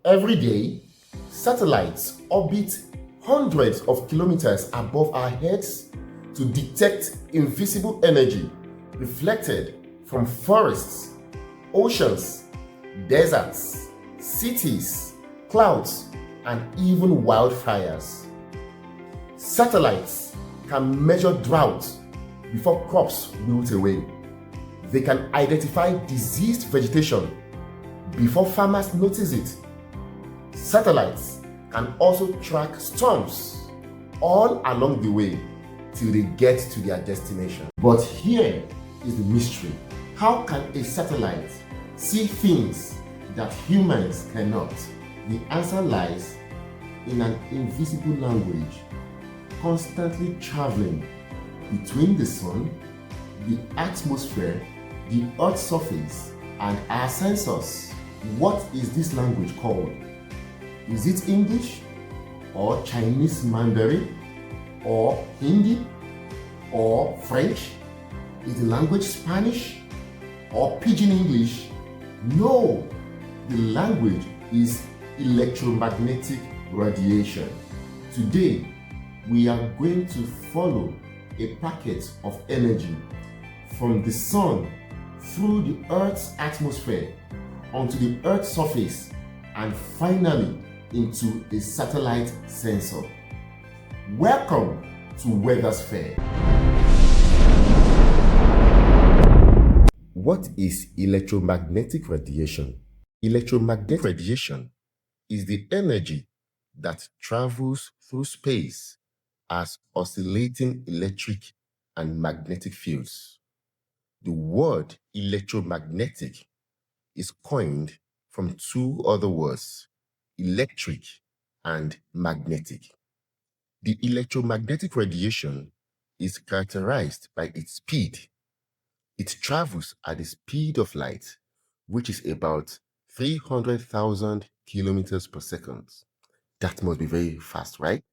Every day, satellites orbit hundreds of kilometers above our heads to detect invisible energy reflected from forests, oceans, deserts, cities, clouds, and even wildfires. Satellites can measure drought before crops wilt away. They can identify diseased vegetation before farmers notice it. Satellites can also track storms all along the way till they get to their destination. But here is the mystery. How can a satellite see things that humans cannot? The answer lies in an invisible language constantly traveling between the sun, the atmosphere, the Earth's surface, and our sensors. What is this language called? Is it English, or Chinese Mandarin, or Hindi, or French? Is the language Spanish, or Pidgin English? No, the language is electromagnetic radiation. Today, we are going to follow a packet of energy from the sun through the Earth's atmosphere onto the Earth's surface and finally into a satellite sensor. Welcome to Weathersphere. What is electromagnetic radiation? Electromagnetic radiation is the energy that travels through space as oscillating electric and magnetic fields. The word electromagnetic is coined from two other words, electric and magnetic. The electromagnetic radiation is characterized by its speed. It travels at the speed of light, which is about 300,000 kilometers per second. That must be very fast, right?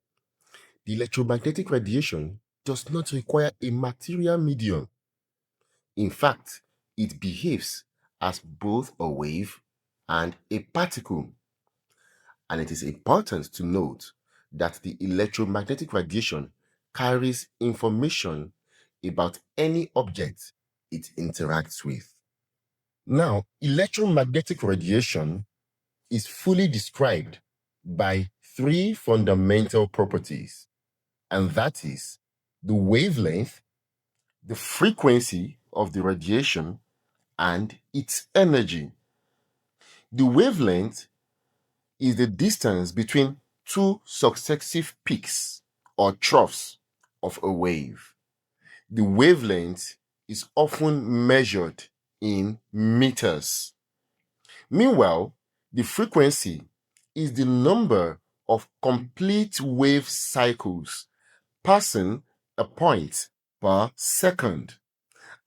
The electromagnetic radiation does not require a material medium. In fact, it behaves as both a wave and a particle. And it is important to note that the electromagnetic radiation carries information about any object it interacts with. Now, electromagnetic radiation is fully described by three fundamental properties, and that is the wavelength, the frequency of the radiation, and its energy. The wavelength is the distance between two successive peaks or troughs of a wave. The wavelength is often measured in meters. Meanwhile, the frequency is the number of complete wave cycles passing a point per second,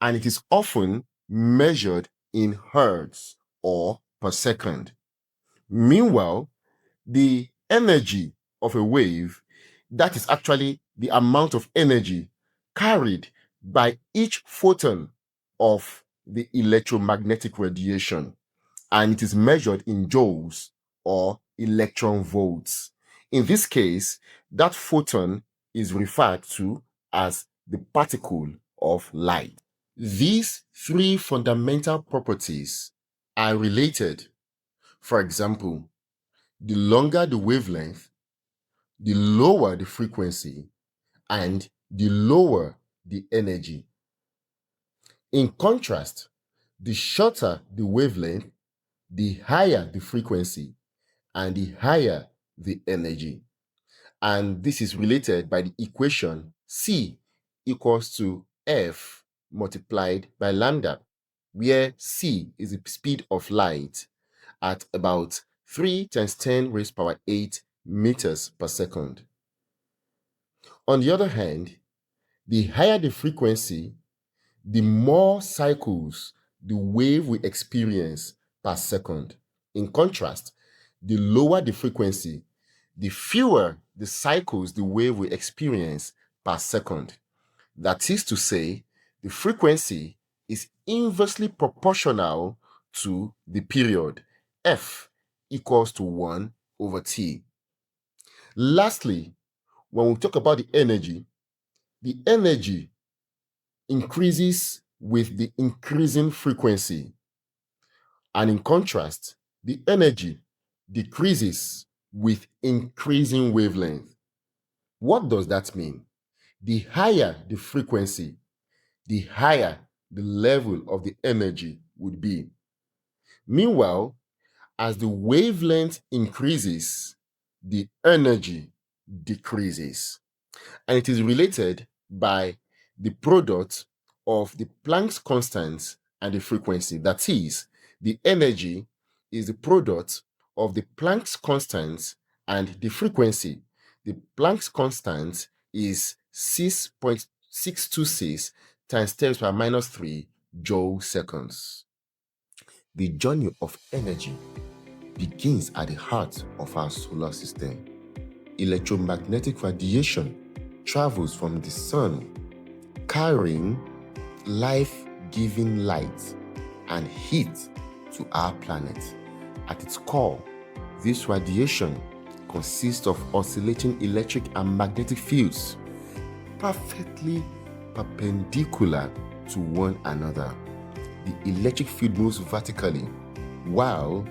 and it is often measured in hertz or per second. Meanwhile, the energy of a wave, that is actually the amount of energy carried by each photon of the electromagnetic radiation, and it is measured in joules or electron volts. In this case, that photon is referred to as the particle of light. These three fundamental properties are related. For example, the longer the wavelength, the lower the frequency, and the lower the energy. In contrast, the shorter the wavelength, the higher the frequency, and the higher the energy. And this is related by the equation C equals to F multiplied by lambda, where C is the speed of light at about 3 times 10 raised power 8 meters per second. On the other hand, the higher the frequency, the more cycles the wave will experience per second. In contrast, the lower the frequency, the fewer the cycles the wave will experience per second. That is to say, the frequency is inversely proportional to the period. F equals to 1 over T. Lastly, when we talk about the energy increases with the increasing frequency. And in contrast, the energy decreases with increasing wavelength. What does that mean? The higher the frequency, the higher the level of the energy would be. Meanwhile, as the wavelength increases, the energy decreases. And it is related by the product of the Planck's constant and the frequency. That is, the energy is the product of the Planck's constant and the frequency. The Planck's constant is 6.626 times 10 to the minus 3 joule seconds. The journey of energy begins at the heart of our solar system. Electromagnetic radiation travels from the sun, carrying life-giving light and heat to our planet. At its core, this radiation consists of oscillating electric and magnetic fields, perfectly perpendicular to one another. The electric field moves vertically, while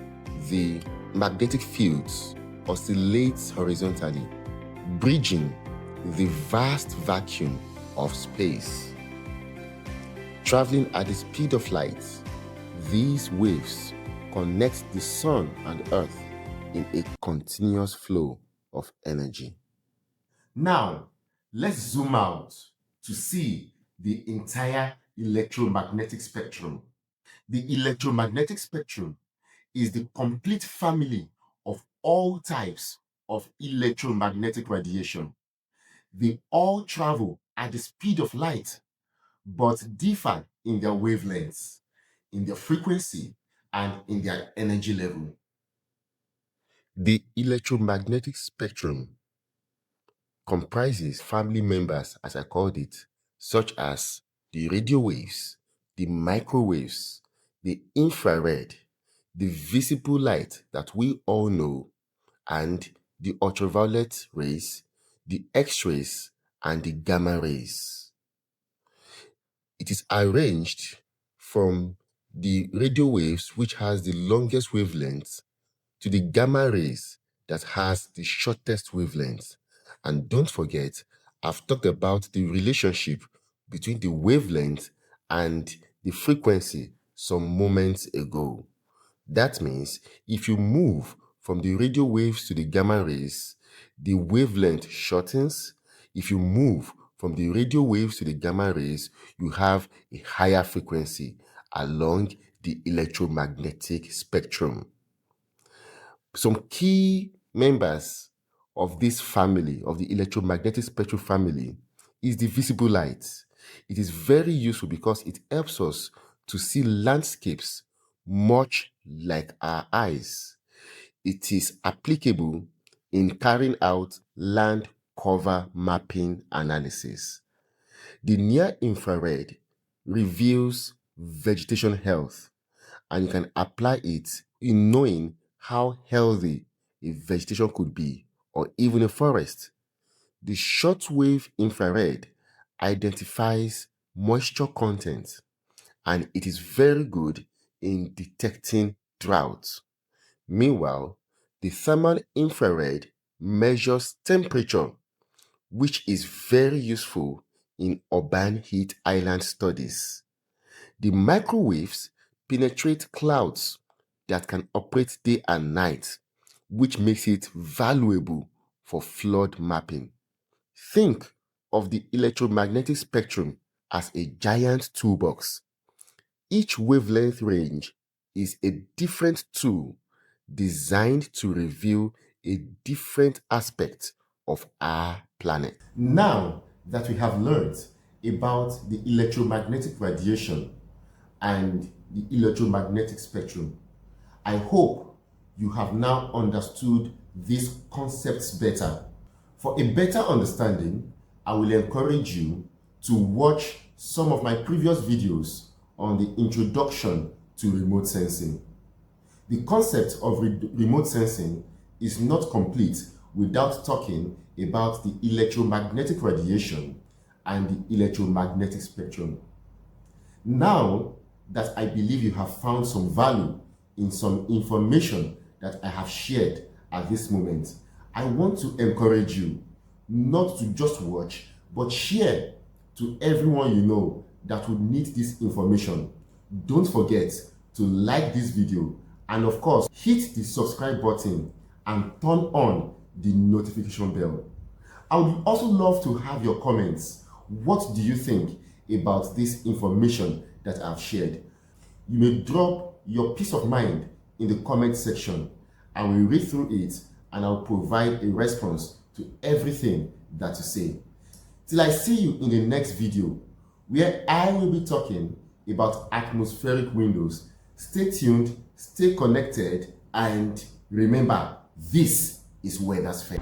the magnetic fields oscillate horizontally, bridging the vast vacuum of space. Traveling at the speed of light, these waves connect the sun and earth in a continuous flow of energy. Now, let's zoom out to see the entire electromagnetic spectrum. The electromagnetic spectrum is the complete family of all types of electromagnetic radiation. They all travel at the speed of light, but differ in their wavelengths, in their frequency, and in their energy level. The electromagnetic spectrum comprises family members, as I called it, such as the radio waves, the microwaves, the infrared, the visible light that we all know, and the ultraviolet rays, the X-rays, and the gamma rays. It is arranged from the radio waves, which has the longest wavelength, to the gamma rays that has the shortest wavelength. And don't forget, I've talked about the relationship between the wavelength and the frequency some moments ago. That means if you move from the radio waves to the gamma rays, the wavelength shortens. If you move from the radio waves to the gamma rays, you have a higher frequency along the electromagnetic spectrum. Some key members of this family, of the electromagnetic spectrum family, is the visible light. It is very useful because it helps us to see landscapes much like our eyes. It is applicable in carrying out land cover mapping analysis. The near infrared reveals vegetation health, and you can apply it in knowing how healthy a vegetation could be, or even a forest. The shortwave infrared identifies moisture content, and it is very good in detecting drought. Meanwhile, the thermal infrared measures temperature, which is very useful in urban heat island studies. The microwaves penetrate clouds that can operate day and night, which makes it valuable for flood mapping. Think of the electromagnetic spectrum as a giant toolbox. Each wavelength range is a different tool designed to reveal a different aspect of our planet. Now that we have learned about the electromagnetic radiation and the electromagnetic spectrum, I hope you have now understood these concepts better. For a better understanding, I will encourage you to watch some of my previous videos on the introduction to remote sensing. The concept of remote sensing is not complete without talking about the electromagnetic radiation and the electromagnetic spectrum. Now that I believe you have found some value in some information that I have shared at this moment, I want to encourage you not to just watch, but share to everyone you know that would need this information. Don't forget to like this video and of course, hit the subscribe button and turn on the notification bell. I would also love to have your comments. What do you think about this information that I've shared? You may drop your peace of mind in the comment section and we'll read through it and I'll provide a response to everything that you say. Till I see you in the next video, where I will be talking about atmospheric windows. Stay tuned, stay connected, and remember, this is Weathersphere.